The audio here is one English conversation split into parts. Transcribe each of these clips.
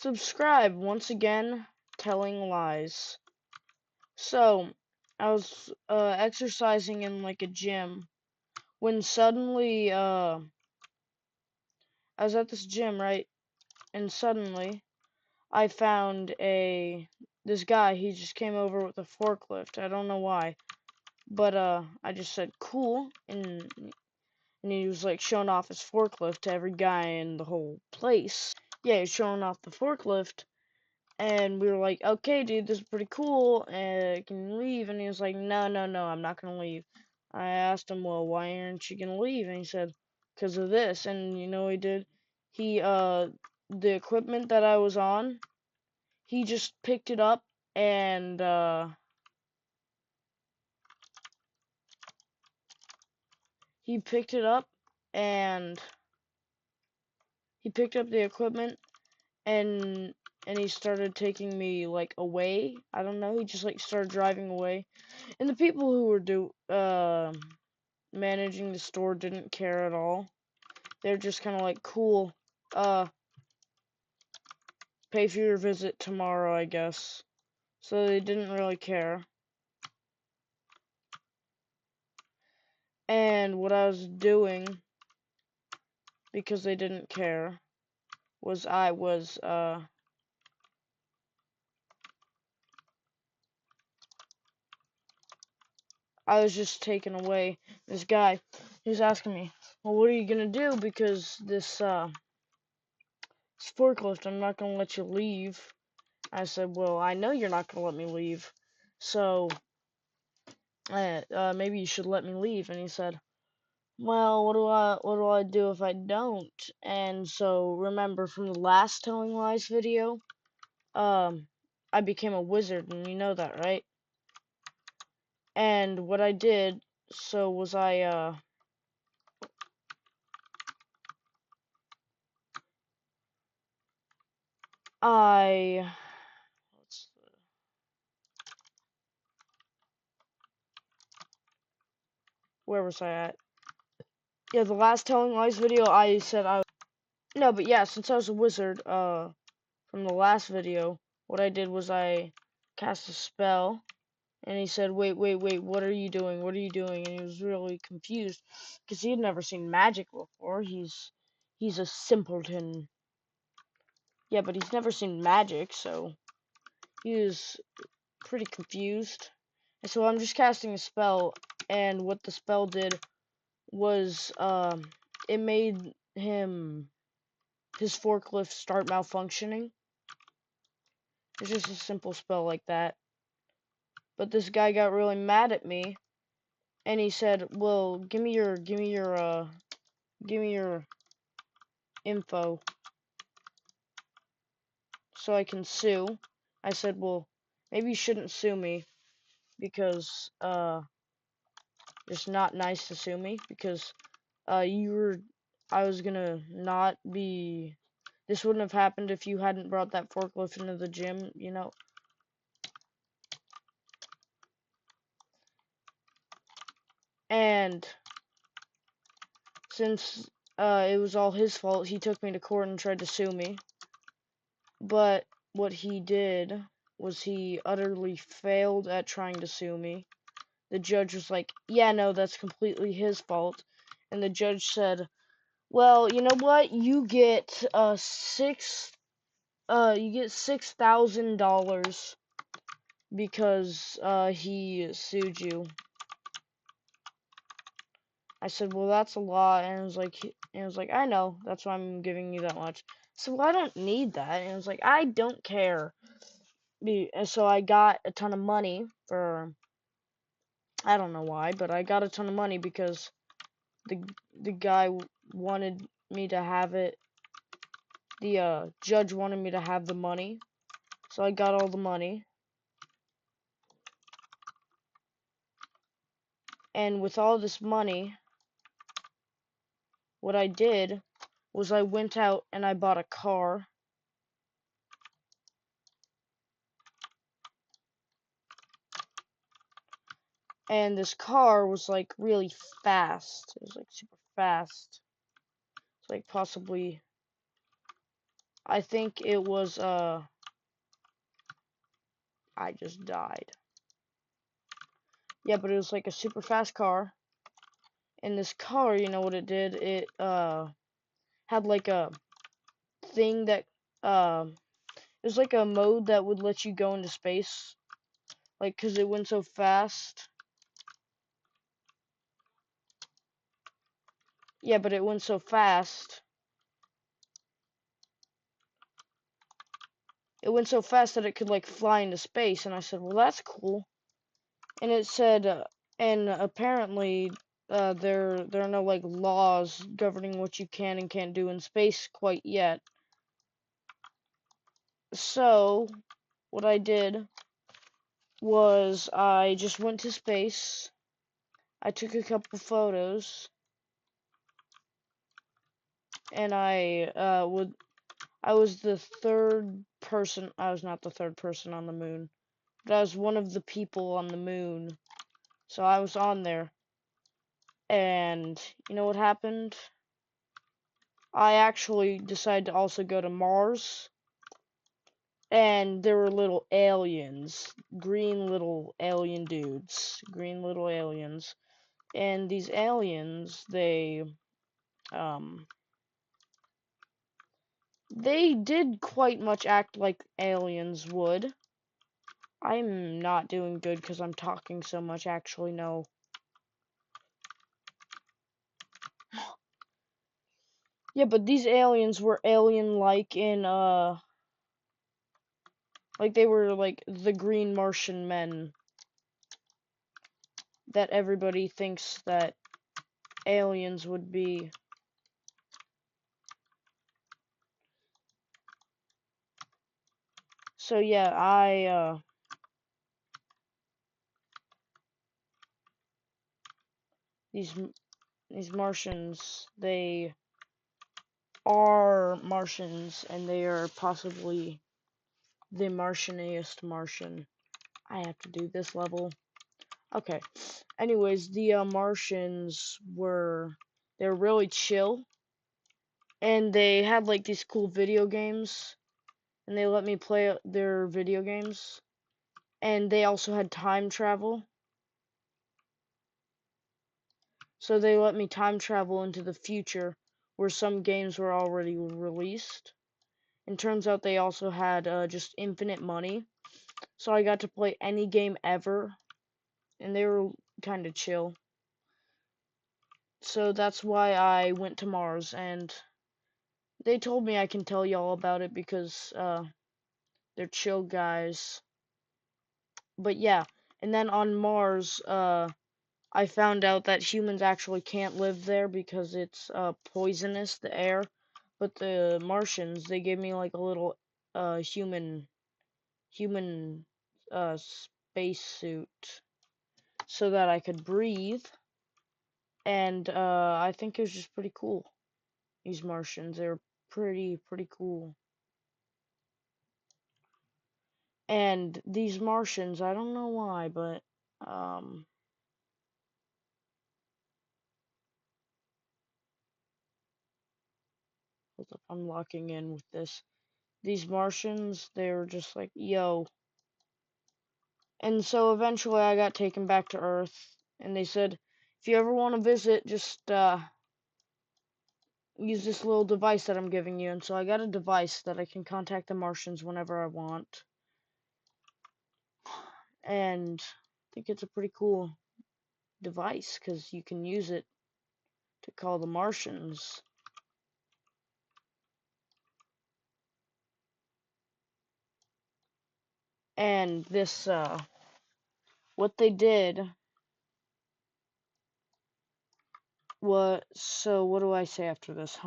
Subscribe once again, telling lies. So, I was exercising in like a gym when suddenly I was at this gym, right? And suddenly I found this guy. He just came over with a forklift. I don't know why, but I just said cool, and he was like showing off his forklift to every guy in the whole place. Yeah, he was showing off the forklift. And we were like, okay, dude, this is pretty cool. Can you leave? And he was like, no, no, no, I'm not gonna leave. I asked him, well, why aren't you gonna leave? And he said, because of this. And you know what he did? He, the equipment that I was on, he just picked it up and, he picked it up and he picked up the equipment and he started taking me like away. I don't know. He just like started driving away. And the people who were managing the store didn't care at all. They're just kind of like, cool, pay for your visit tomorrow, I guess. So they didn't really care. And what I was doing, because they didn't care, was I was just taken away. This guy, he was asking me, well, what are you gonna do? Because this forklift, I'm not gonna let you leave. I said, well, I know you're not gonna let me leave. So, maybe you should let me leave. And he said, well, what do I do if I don't? And so remember from the last Telling Lies video, I became a wizard, and you know that, right? And what I did, so was I where was I at? Yeah, the last Telling Lies video, I said no, but yeah, since I was a wizard, from the last video, what I did was I cast a spell. And he said, wait, wait, wait, what are you doing? What are you doing? And he was really confused because he had never seen magic before. He's a simpleton. Yeah, but he's never seen magic, so he was pretty confused. And so I'm just casting a spell, and what the spell did was it made his forklift start malfunctioning. It's just a simple spell like that. But this guy got really mad at me, and he said, well, give me your info so I can sue. I said, well, maybe you shouldn't sue me because it's not nice to sue me because I was gonna not be. This wouldn't have happened if you hadn't brought that forklift into the gym, you know. And since it was all his fault, he took me to court and tried to sue me. But what he did was he utterly failed at trying to sue me. The judge was like, yeah, no, that's completely his fault. And the judge said, well, you know what? You get $6,000 because he sued you. I said, well, that's a lot. And it was like, I know, that's why I'm giving you that much. So well, I don't need that. And it was like, I don't care. And so I got a ton of money for, I don't know why, but I got a ton of money because the guy wanted me to have it. The judge wanted me to have the money, so I got all the money. And with all this money, what I did was I went out and I bought a car. And this car was like really fast. It was like super fast. It's like possibly, I think it was, I just died. Yeah, but it was like a super fast car. And this car, you know what it did? It, had like a thing that, it was like a mode that would let you go into space. Like, cause it went so fast. Yeah, but it went so fast. It went so fast that it could like fly into space, and I said, "Well, that's cool." And it said, and apparently, there are no like laws governing what you can and can't do in space quite yet. So, what I did was I just went to space. I took a couple photos, and I was the third person. I was not the third person on the moon, but I was one of the people on the moon. So I was on there. And you know what happened? I actually decided to also go to Mars. And there were little aliens. Green little alien dudes. Green little aliens. And these aliens, um, they did quite much act like aliens would. I'm not doing good because I'm talking so much, actually, no. Yeah, but these aliens were alien-like in, like they were like the green Martian men that everybody thinks that aliens would be. So yeah, these these Martians, they are Martians, and they are possibly the Martianiest Martian. I have to do this level. Okay. Anyways, the Martians they're really chill, and they had like these cool video games, and they let me play their video games, and they also had time travel. So they let me time travel into the future where some games were already released. And turns out they also had just infinite money. So I got to play any game ever. And they were kind of chill. So that's why I went to Mars. And they told me I can tell y'all about it because they're chill guys. But yeah. And then on Mars, I found out that humans actually can't live there because it's poisonous, the air. But the Martians, they gave me like a little human space suit so that I could breathe. And I think it was just pretty cool. These Martians, they're pretty cool. And these Martians, I don't know why, but um hold up, I'm locking in with this. These Martians, they were just like, yo. And so eventually I got taken back to Earth, and they said, if you ever want to visit, just use this little device that I'm giving you. And so I got a device that I can contact the Martians whenever I want. And I think it's a pretty cool device because you can use it to call the Martians. And this, what they did what do I say after this?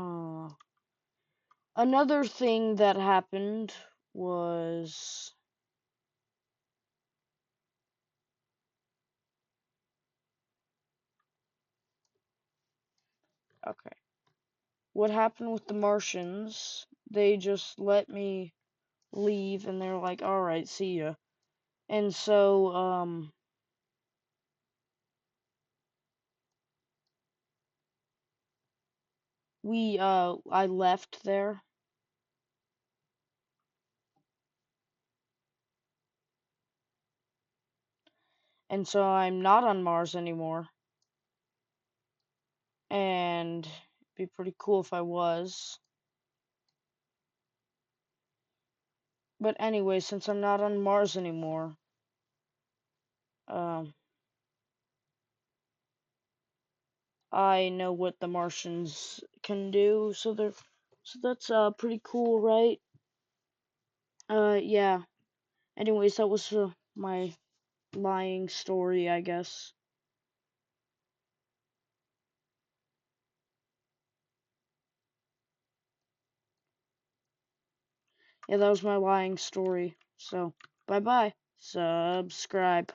Another thing that happened was, okay. What happened with the Martians, they just let me leave and they're like, alright, see ya. And so, I left there And so I'm not on Mars anymore. And it'd be pretty cool if I was. But anyway, since I'm not on Mars anymore, I know what the Martians can do, so that's pretty cool, right? Yeah. Anyways, that was my lying story, I guess. Yeah, that was my lying story. So, bye bye. Subscribe.